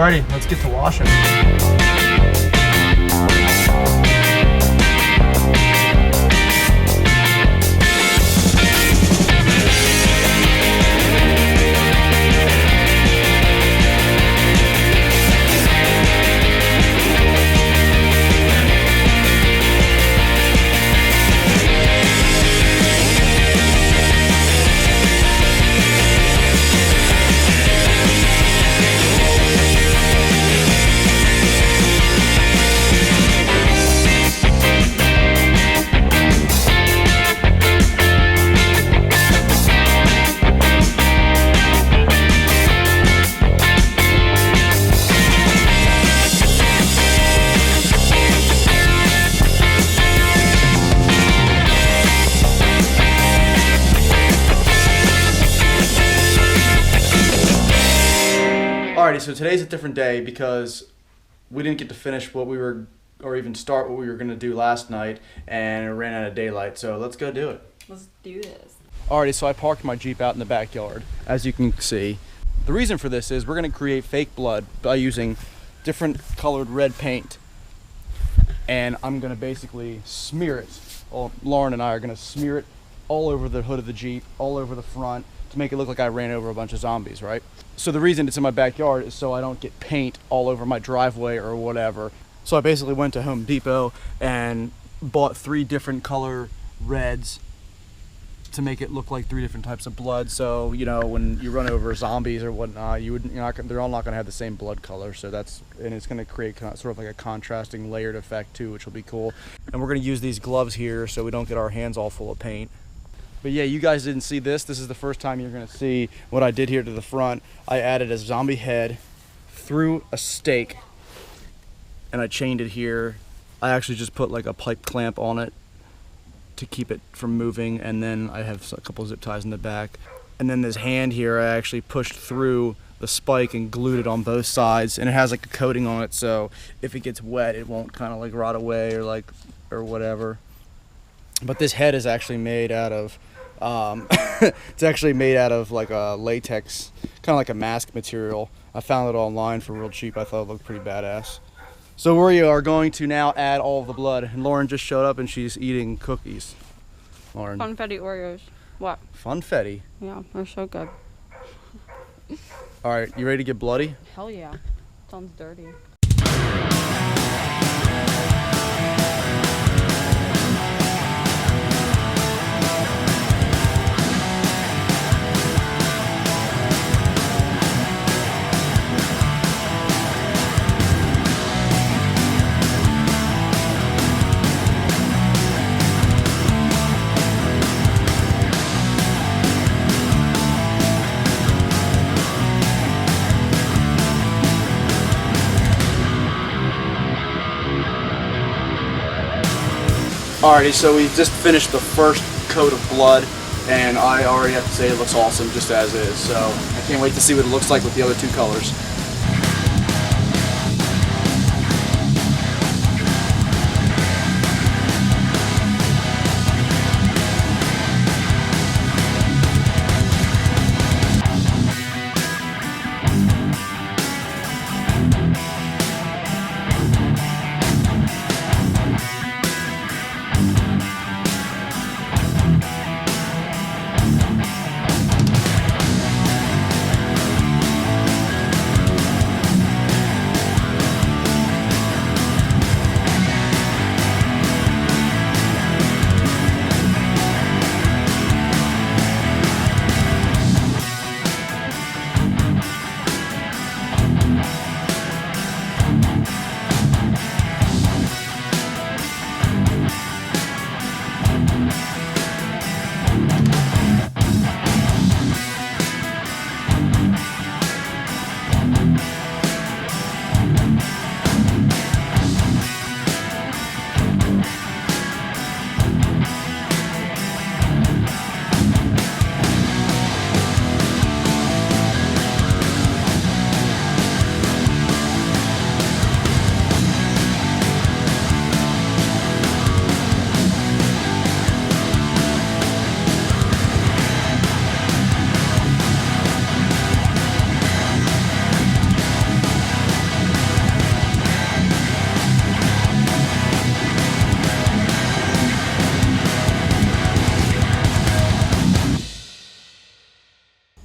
Alrighty, let's get to washing. Alrighty, so today's a different day because we didn't get to finish what we were, or even start what we were going to do last night, and it ran out of daylight, so let's go do it. Let's do this. Alrighty, so I parked my Jeep out in the backyard, as you can see. The reason for this is we're going to create fake blood by using different colored red paint, and I'm going to basically smear it. Well, Lauren and I are going to smear it all over the hood of the Jeep, all over the front, to make it look like I ran over a bunch of zombies, right? So the reason it's in my backyard is so I don't get paint all over my driveway or whatever. So I basically went to Home Depot and bought 3 different color reds to make it look like 3 different types of blood. So, you know, when you run over zombies or whatnot, they're all not going to have the same blood color. So and it's going to create sort of like a contrasting layered effect too, which will be cool. And we're going to use these gloves here so we don't get our hands all full of paint. But yeah, you guys didn't see this. This is the first time you're gonna see what I did here to the front. I added a zombie head through a stake and I chained it here. I actually just put like a pipe clamp on it to keep it from moving, and then I have a couple zip ties in the back. And then this hand here, I actually pushed through the spike and glued it on both sides, and it has like a coating on it, so if it gets wet, it won't kind of like rot away or whatever. But this head is actually made out of it's actually made out of like a latex, kind of like a mask material. I found it online for real cheap. I thought it looked pretty badass. So we are going to now add all of the blood. And Lauren just showed up and she's eating cookies. Lauren. Funfetti Oreos. What? Funfetti? Yeah, they're so good. All right, you ready to get bloody? Hell yeah. Sounds dirty. Alrighty, so we just finished the first coat of blood, and I already have to say it looks awesome just as is, so I can't wait to see what it looks like with the other 2 colors.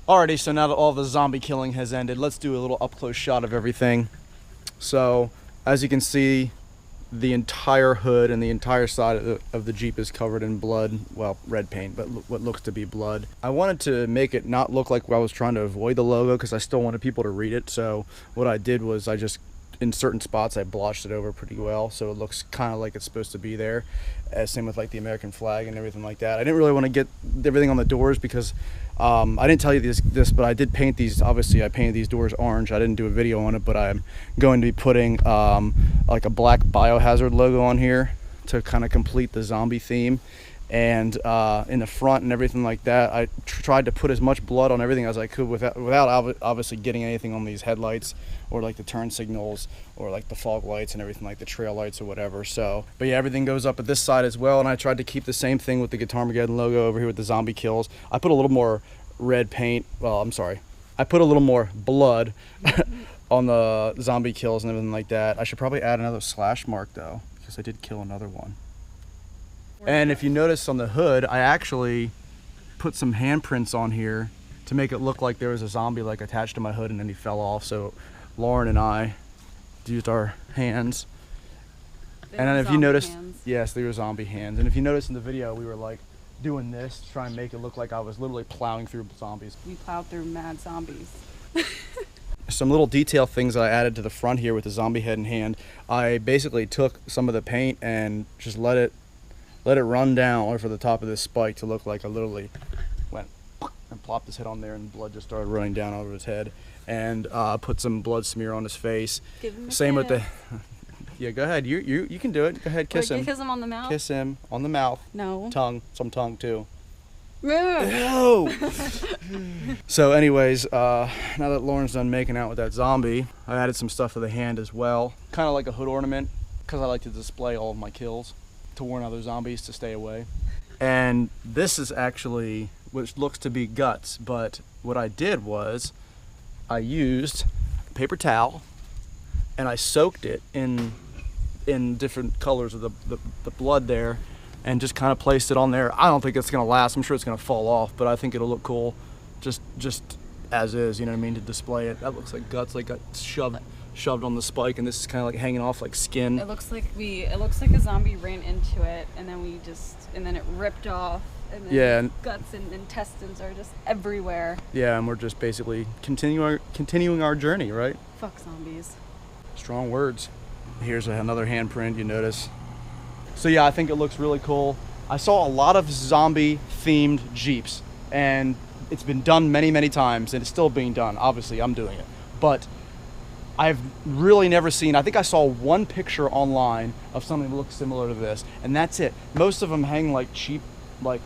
Alrighty, so now that all the zombie killing has ended, let's do a little up-close shot of everything. So, as you can see, the entire hood and the entire side of the Jeep is covered in blood. Well, red paint, but what looks to be blood. I wanted to make it not look like I was trying to avoid the logo because I still wanted people to read it. So what I did was I just, in certain spots, I blotched it over pretty well, so it looks kind of like it's supposed to be there. Same with like the American flag and everything like that. I didn't really want to get everything on the doors because I didn't tell you this, but I did paint these. Obviously, I painted these doors orange. I didn't do a video on it, but I'm going to be putting like a black biohazard logo on here to kind of complete the zombie theme. And in the front and everything like that, I tried to put as much blood on everything as I could without obviously getting anything on these headlights or like the turn signals or like the fog lights and everything, like the trail lights or whatever. So, but yeah, everything goes up at this side as well. And I tried to keep the same thing with the Guitarmageddon logo over here with the zombie kills. I put a little more red paint. Well, I'm sorry. I put a little more blood on the zombie kills and everything like that. I should probably add another slash mark though, because I did kill another one. And if you notice on the hood, I actually put some handprints on here to make it look like there was a zombie like attached to my hood and then he fell off. So Lauren and I used our hands. And then if you notice, yes, they were zombie hands. And if you notice in the video, we were like doing this to try and make it look like I was literally plowing through zombies. We plowed through mad zombies. Some little detail things that I added to the front here with the zombie head and hand. I basically took some of the paint and just let it run down over the top of this spike to look like I literally went and plopped his head on there and blood just started running down over his head. And put some blood smear on his face. Give him a Same kiss. with the... Yeah, go ahead. You can do it. Go ahead, kiss him. Kiss him on the mouth? Kiss him on the mouth. No. Tongue. Some tongue, too. No. So anyways, now that Lauren's done making out with that zombie, I added some stuff to the hand as well. Kind of like a hood ornament, because I like to display all of my kills to warn other zombies to stay away. And this is actually, which looks to be guts, but what I did was I used a paper towel and I soaked it in different colors of the blood there and just kind of placed it on there. I don't think it's gonna last. I'm sure it's gonna fall off, but I think it'll look cool just as is, you know what I mean, to display it. That looks like guts, like got shoved on the spike, and this is kind of like hanging off like skin. It looks like a zombie ran into it and then it ripped off. And then Yeah, and guts and intestines are just everywhere. yeah, and we're just basically continuing our journey, right? Fuck zombies. Strong words. Here's another handprint, you notice. So yeah, I think it looks really cool. I saw a lot of zombie themed Jeeps and it's been done many, many times and it's still being done. Obviously, I'm doing it. But I've really never seen, I think I saw one picture online of something that looks similar to this, and that's it. Most of them hang like cheap, like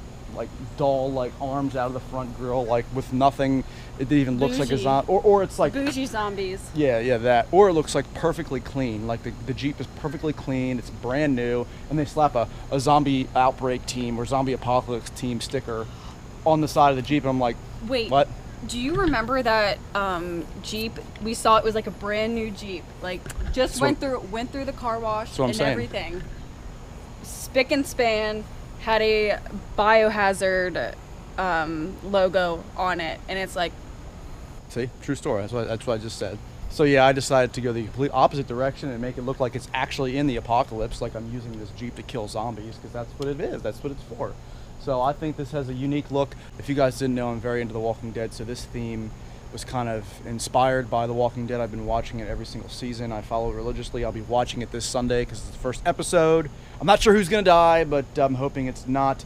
doll like arms out of the front grill, like with nothing. It even looks like a zombie, or it's like bougie zombies. Yeah, that. Or it looks like perfectly clean, like the Jeep is perfectly clean, it's brand new, and they slap a zombie outbreak team or zombie apocalypse team sticker on the side of the Jeep, and I'm like, wait, what? Do you remember that Jeep? We saw it was like a brand new Jeep, like just went through the car wash and everything. Spick and span, had a biohazard logo on it, and it's like, see, true story. That's what I just said. So yeah, I decided to go the complete opposite direction and make it look like it's actually in the apocalypse, like I'm using this Jeep to kill zombies, because that's what it is. That's what it's for. So I think this has a unique look. If you guys didn't know, I'm very into The Walking Dead, so this theme was kind of inspired by The Walking Dead. I've been watching it every single season. I follow it religiously. I'll be watching it this Sunday because it's the first episode. I'm not sure who's gonna die, but I'm hoping it's not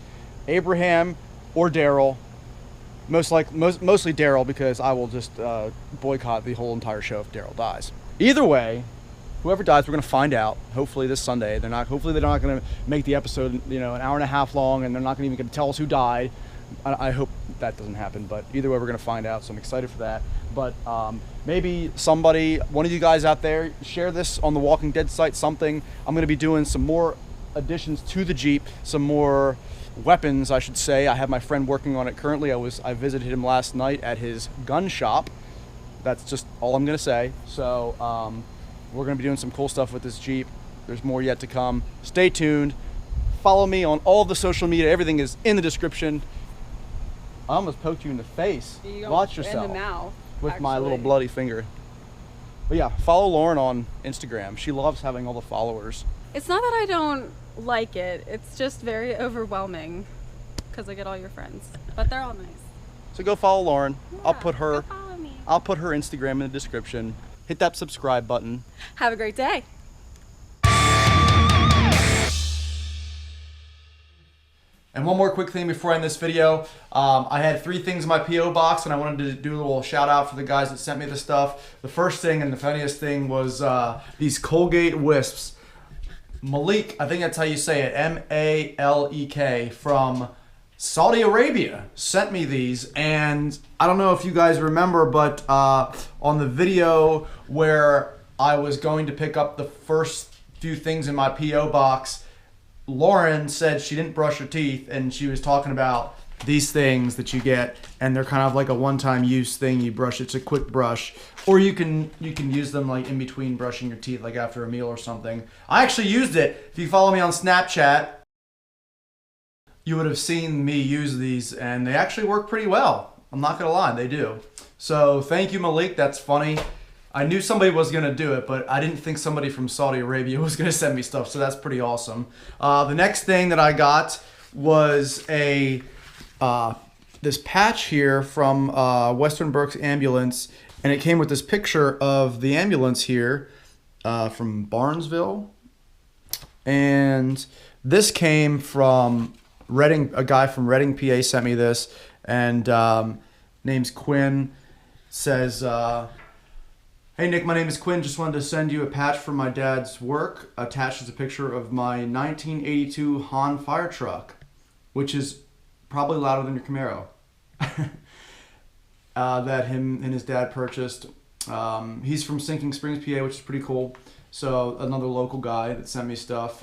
Abraham or Daryl. Mostly Daryl, because I will just boycott the whole entire show if Daryl dies. Either way, whoever dies, we're gonna find out. Hopefully this Sunday. Hopefully they're not gonna make the episode, an hour and a half long, and they're not even gonna tell us who died. I hope that doesn't happen, but either way, we're gonna find out. So I'm excited for that. But maybe one of you guys out there, share this on the Walking Dead site. Something. I'm gonna be doing some more additions to the Jeep, some more weapons, I should say. I have my friend working on it currently. I visited him last night at his gun shop. That's just all I'm gonna say. So we're gonna be doing some cool stuff with this Jeep. There's more yet to come. Stay tuned. Follow me on all of the social media. Everything is in the description. I almost poked you in the face. You Watch yourself. In the mouth. With actually. my little bloody finger. But yeah, follow Lauren on Instagram. She loves having all the followers. It's not that I don't like it. It's just very overwhelming because I get all your friends. But they're all nice. So go follow Lauren. Yeah, I'll put her go follow me. I'll put her Instagram in the description. Hit that subscribe button. Have a great day. And one more quick thing before I end this video. I had 3 things in my P.O. box, and I wanted to do a little shout out for the guys that sent me the stuff. The first thing and the funniest thing was these Colgate Wisps. Malik, I think that's how you say it, M-A-L-E-K, from Saudi Arabia sent me these. And I don't know if you guys remember, but on the video where I was going to pick up the first few things in my P.O. box, Lauren said she didn't brush her teeth, and she was talking about these things that you get, and they're kind of like a one-time use thing. You brush, it's a quick brush, or you can use them like in between brushing your teeth, like after a meal or something. I actually used it. If you follow me on Snapchat, you would have seen me use these, and they actually work pretty well. I'm not gonna lie, they do. So thank you, Malik. That's funny. I knew somebody was going to do it, but I didn't think somebody from Saudi Arabia was going to send me stuff, so that's pretty awesome. The next thing that I got was this patch here from Western Berks Ambulance, and it came with this picture of the ambulance here from Barnesville. And this came from Reading. A guy from Reading, PA sent me this, and name's Quinn. Says... Hey Nick, my name is Quinn. Just wanted to send you a patch from my dad's work. Attached is a picture of my 1982 Han fire truck, which is probably louder than your Camaro. That him and his dad purchased. He's from Sinking Springs, PA, which is pretty cool. So another local guy that sent me stuff.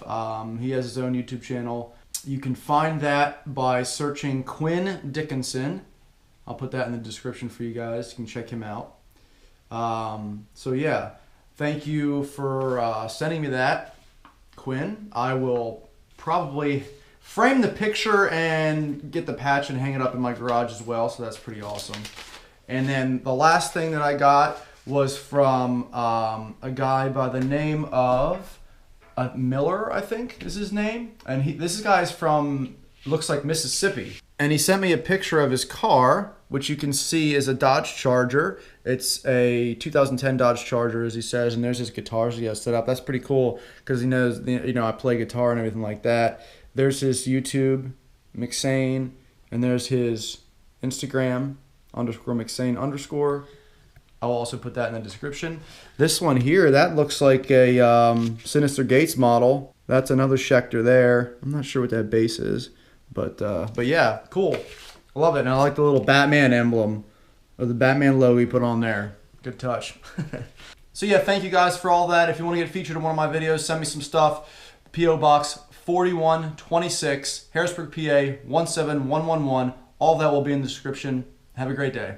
He has his own YouTube channel. You can find that by searching Quinn Dickinson. I'll put that in the description for you guys. You can check him out. So yeah, thank you for sending me that, Quinn. I will probably frame the picture and get the patch and hang it up in my garage as well, so that's pretty awesome. And then the last thing that I got was from a guy by the name of Miller, I think is his name. And this guy's from, looks like Mississippi. And he sent me a picture of his car, which you can see is a Dodge Charger. It's a 2010 Dodge Charger, as he says, and there's his guitars he has set up. That's pretty cool because he knows, I play guitar and everything like that. There's his YouTube, McSane, and there's his Instagram, _McSane_. I'll also put that in the description. This one here, that looks like a Sinister Gates model. That's another Schecter there. I'm not sure what that base is. But yeah, cool. I love it. And I like the little Batman emblem, or the Batman logo he put on there. Good touch. So yeah, thank you guys for all that. If you want to get featured in one of my videos, send me some stuff. P.O. Box 4126, Harrisburg, PA 17111. All that will be in the description. Have a great day.